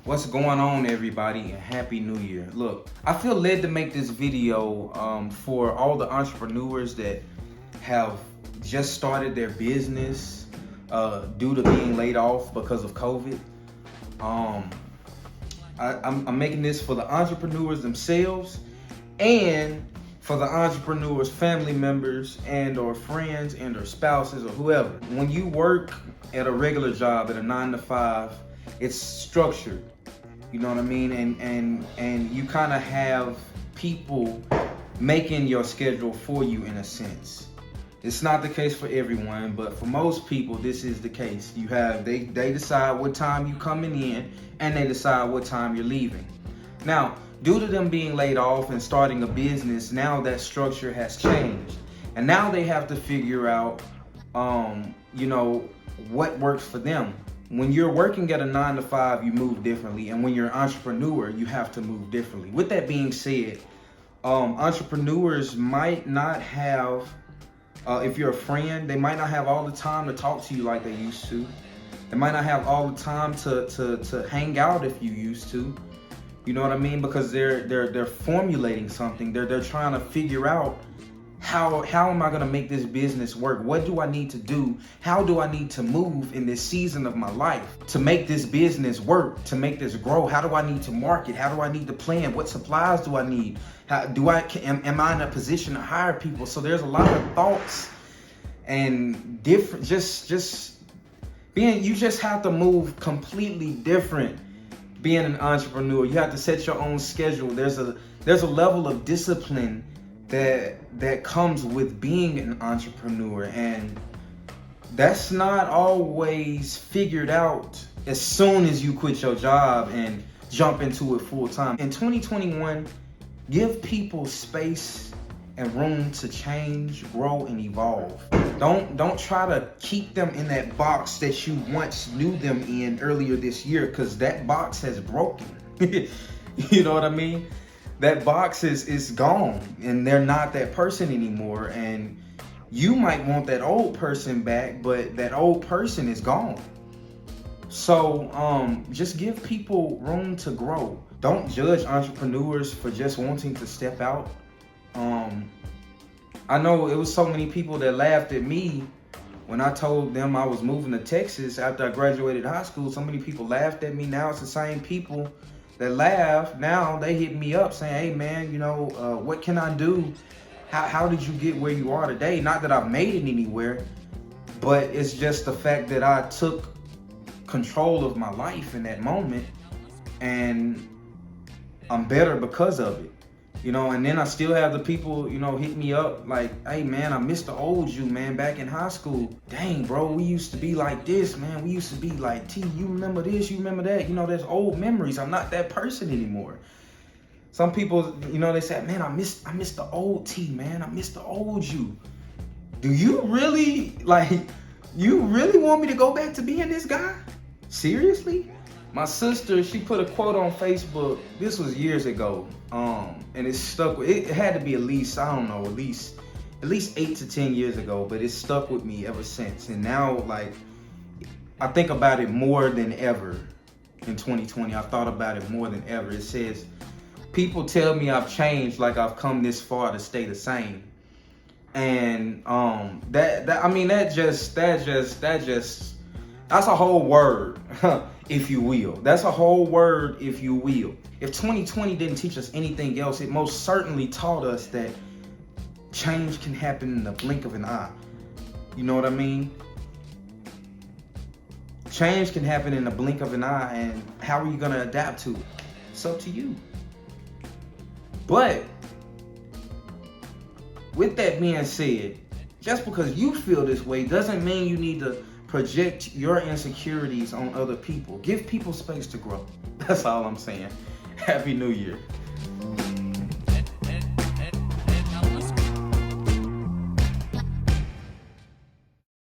What's going on, everybody, and Happy New Year. Look, I feel led to make this video for all the entrepreneurs that have just started their business due to being laid off because of COVID. I'm making this for the entrepreneurs themselves and for the entrepreneurs' family members and or friends and or spouses or whoever. When you work at a regular job at a 9 to 5, it's structured. You know what I mean? And you kind of have people making your schedule for you in a sense. It's not the case for everyone, but for most people, this is the case. You have they decide what time you coming in, and they decide what time you're leaving. Now, due to them being laid off and starting a business, now that structure has changed, and now they have to figure out, what works for them. When you're working at a 9 to 5, you move differently, and when you're an entrepreneur, you have to move differently. With that being said, entrepreneurs might not have. If you're a friend, they might not have all the time to talk to you like they used to. They might not have all the time to hang out if you used to. You know what I mean? Because they're formulating something. They're trying to figure out how am I gonna make this business work? What do I need to do? How do I need to move in this season of my life to make this business work, to make this grow? How do I need to market? How do I need to plan? What supplies do I need? Am I in a position to hire people? So there's a lot of thoughts and different, you just have to move completely different being an entrepreneur. You have to set your own schedule. There's a level of discipline that comes with being an entrepreneur, and that's not always figured out as soon as you quit your job and jump into it full time. In 2021, give people space and room to change, grow, and evolve. Don't try to keep them in that box that you once knew them in earlier this year, because that box has broken. You know what I mean? That box is gone, and they're not that person anymore. And you might want that old person back, but that old person is gone. So just give people room to grow. Don't judge entrepreneurs for just wanting to step out. I know it was so many people that laughed at me when I told them I was moving to Texas after I graduated high school. So many people laughed at me. Now it's the same people that laugh. Now they hit me up saying, hey man, what can I do? How did you get where you are today? Not that I've made it anywhere, but it's just the fact that I took control of my life in that moment, and I'm better because of it. And then I still have the people, hit me up like, hey man, I miss the old you, man, back in high school. Dang, bro, we used to be like this, man. We used to be like, T, you remember this, you remember that? There's old memories. I'm not that person anymore. Some people, they say, man, I miss the old T, man. I miss the old you. Do you really, want me to go back to being this guy? Seriously? My sister, she put a quote on Facebook. This was years ago, and it stuck. It had to be at least 8 to 10 years ago, but it stuck with me ever since. And now, I think about it more than ever. In 2020, I've thought about it more than ever. It says, "People tell me I've changed, like I've come this far to stay the same." And that's a whole word. If you will. That's a whole word, if you will. If 2020 didn't teach us anything else, it most certainly taught us that change can happen in the blink of an eye. You know what I mean? Change can happen in the blink of an eye, and how are you going to adapt to it? It's up to you. But with that being said, just because you feel this way doesn't mean you need to project your insecurities on other people. Give people space to grow. That's all I'm saying. Happy New Year.